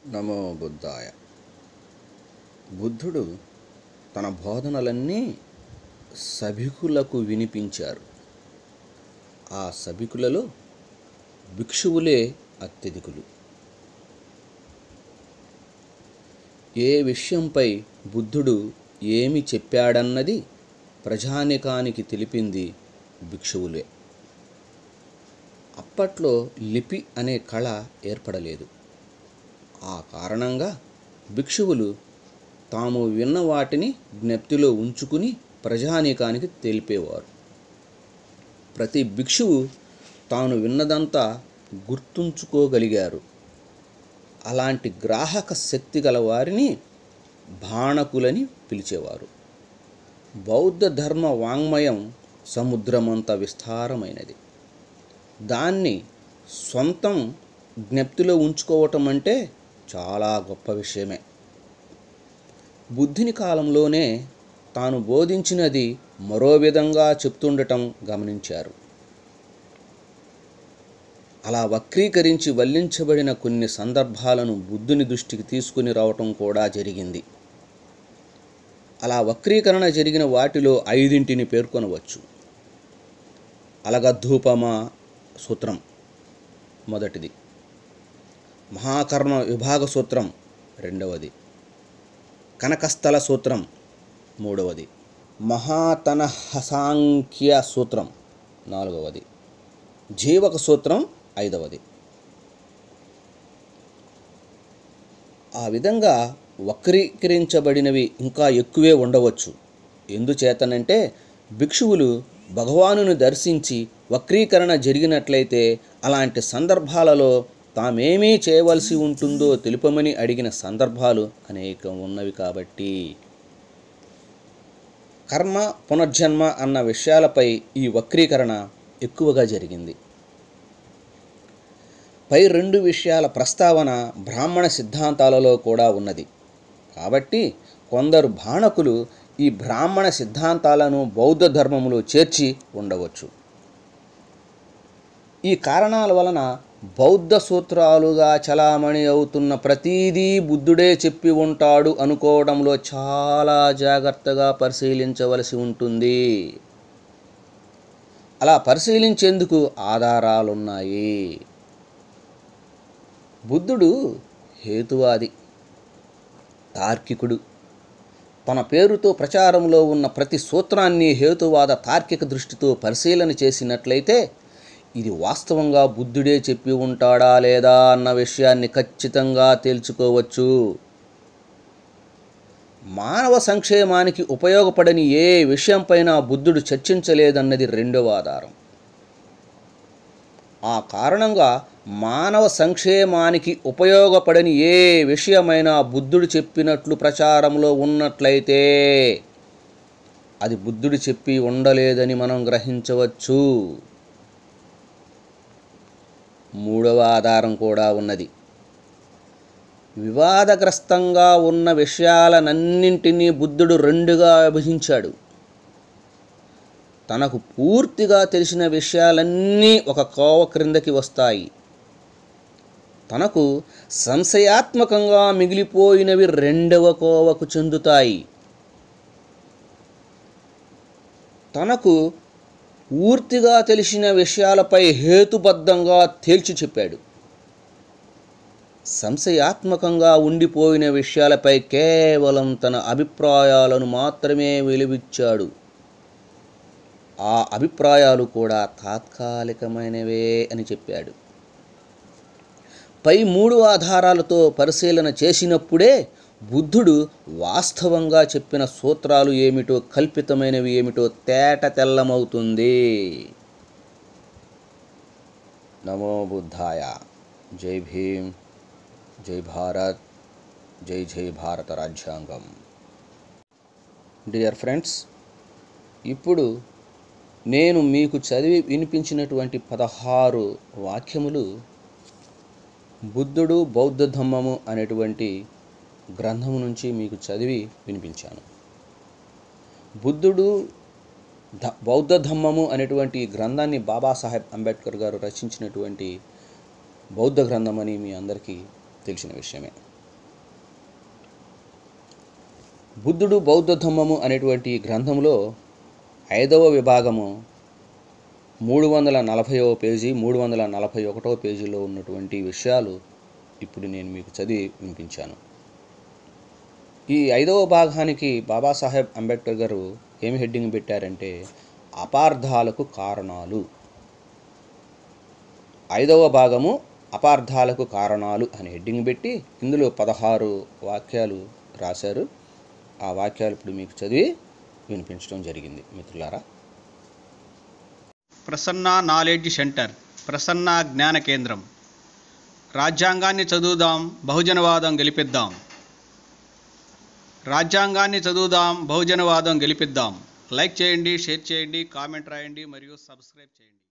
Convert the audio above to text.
నమో బుద్ధాయ. బుద్ధుడు తన బోధనలన్నీ సభికులకు వినిపించారు. ఆ సభికులలో భిక్షువులే అత్యధికులు. ఏ విషయంపై బుద్ధుడు ఏమి చెప్పాడన్నది ప్రజానికానికి తెలిపింది భిక్షువులే. అప్పట్లో లిపి అనే కళ ఏర్పడలేదు. ఆ కారణంగా భిక్షువులు తాము విన్న వాటిని జ్ఞప్తిలో ఉంచుకుని ప్రజానీకానికి తెలిపేవారు. ప్రతి భిక్షువు తాను విన్నదంతా గుర్తుంచుకోగలిగారు. అలాంటి గ్రాహక శక్తి గల వారిని బాణకులని పిలిచేవారు. బౌద్ధ ధర్మ వాంగ్మయం సముద్రమంత విస్తారమైనది. దాన్ని సొంతం జ్ఞప్తిలో ఉంచుకోవటం అంటే చాలా గొప్ప విషయమే. బుద్ధుని కాలంలోనే తాను బోధించినది మరో విధంగా చెప్తుండటం గమనించారు. అలా వక్రీకరించి వల్లించబడిన కొన్ని సందర్భాలను బుద్ధుని దృష్టికి తీసుకుని రావటం కూడా జరిగింది. అలా వక్రీకరణ జరిగిన వాటిలో 5 పేర్కొనవచ్చు. అలగద్ధూపమ సూత్రం మొదటిది, మహాకర్మ విభాగ సూత్రం రెండవది, కనకస్థల సూత్రం మూడవది, మహాతనహసాంఖ్య సూత్రం నాలుగవది, జీవక సూత్రం ఐదవది. ఆ విధంగా వక్రీకరించబడినవి ఇంకా ఎక్కువే ఉండవచ్చు. ఎందుచేతనంటే భిక్షువులు భగవానుని దర్శించి వక్రీకరణ జరిగినట్లయితే అలాంటి సందర్భాలలో తామేమీ చేయవలసి ఉంటుందో తెలుపమని అడిగిన సందర్భాలు అనేకం ఉన్నవి. కాబట్టి కర్మ పునర్జన్మ అన్న విషయాలపై ఈ వక్రీకరణ ఎక్కువగా జరిగింది. పై 2 విషయాల ప్రస్తావన బ్రాహ్మణ సిద్ధాంతాలలో కూడా ఉన్నది. కాబట్టి కొందరు బాణకులు ఈ బ్రాహ్మణ సిద్ధాంతాలను బౌద్ధ ధర్మములో చేర్చి ఉండవచ్చు. ఈ కారణాల వలన బౌద్ధ సూత్రాలుగా చలామణి అవుతున్న ప్రతీదీ బుద్ధుడే చెప్పి ఉంటాడు అనుకోవడంలో చాలా జాగ్రత్తగా పరిశీలించవలసి ఉంటుంది. అలా పరిశీలించేందుకు ఆధారాలున్నాయి. బుద్ధుడు హేతువాది, తార్కికుడు. తన పేరుతో ప్రచారంలో ఉన్న ప్రతి సూత్రాన్ని హేతువాద తార్కిక దృష్టితో పరిశీలన చేసినట్లయితే ఇది వాస్తవంగా బుద్ధుడే చెప్పి ఉంటాడా లేదా అన్న విషయాన్ని ఖచ్చితంగా తేల్చుకోవచ్చు. మానవ సంక్షేమానికి ఉపయోగపడని ఏ విషయంపైన బుద్ధుడు చర్చించలేదన్నది రెండవ ఆధారం. ఆ కారణంగా మానవ సంక్షేమానికి ఉపయోగపడని ఏ విషయమైనా బుద్ధుడు చెప్పినట్లు ప్రచారంలో ఉన్నట్లయితే అది బుద్ధుడు చెప్పి ఉండలేదని మనం గ్రహించవచ్చు. మూడవ ఆధారం కూడా ఉన్నది. వివాదగ్రస్తంగా ఉన్న విషయాలనన్నింటినీ బుద్ధుడు 2గా విభజించాడు. తనకు పూర్తిగా తెలిసిన విషయాలన్నీ ఒక కోవ క్రిందకి వస్తాయి. తనకు సంశయాత్మకంగా మిగిలిపోయినవి 2వ కోవకు చెందుతాయి. తనకు పూర్తిగా తెలిసిన విషయాలపై హేతుబద్ధంగా తేల్చి చెప్పాడు. సంశయాత్మకంగా ఉండిపోయిన విషయాలపై కేవలం తన అభిప్రాయాలను మాత్రమే వెలువిచ్చాడు. ఆ అభిప్రాయాలు కూడా తాత్కాలికమైనవే అని చెప్పాడు. పై 3 ఆధారాలతో పరిశీలన చేసినప్పుడే బుద్ధుడు వాస్తవంగా చెప్పిన సూత్రాలు ఏమిటో, కల్పితమైనవి ఏమిటో తేట తెల్లమవుతుంది. నమో బుద్ధాయ. జై భీమ్, జై భారత్, జై జై భారత రాజ్యాంగం. డియర్ ఫ్రెండ్స్, ఇప్పుడు నేను మీకు చదివి వినిపించినటువంటి 16 వాక్యములు బుద్ధుడు బౌద్ధ ధమ్మము అనేటువంటి గ్రంథము నుంచి మీకు చదివి వినిపించాను. బుద్ధుడు బౌద్ధ ధమ్మము అనేటువంటి గ్రంథాన్ని బాబాసాహెబ్ అంబేద్కర్ గారు రచించినటువంటి బౌద్ధ గ్రంథం అని మీ అందరికీ తెలిసిన విషయమే. బుద్ధుడు బౌద్ధ ధమ్మము అనేటువంటి గ్రంథంలో 5వ విభాగము 340వ పేజీ 341వ పేజీలో ఉన్నటువంటి విషయాలు ఇప్పుడు నేను మీకు చదివి వినిపించాను. ఈ 5వ భాగానికి బాబాసాహెబ్ అంబేద్కర్ గారు ఏమి హెడ్డింగ్ పెట్టారంటే అపార్థాలకు కారణాలు. 5వ భాగము అపార్థాలకు కారణాలు అని హెడ్డింగ్ పెట్టి ఇందులో 16 వాక్యాలు రాశారు. ఆ వాక్యాలు ఇప్పుడు మీకు చదివి వినిపించడం జరిగింది. మిత్రులారా, ప్రసన్న నాలెడ్జ్ సెంటర్, ప్రసన్న జ్ఞాన కేంద్రం. రాజ్యాంగాన్ని చదువుదాం, బహుజనవాదం గెలిపిద్దాం. రాజ్యాంగాన్ని చదువుదాం, బహుజనవాదం గెలిపిద్దాం. లైక్ చేయండి, షేర్ చేయండి, కామెంట్ రాయండి మరియు సబ్స్క్రైబ్ చేయండి.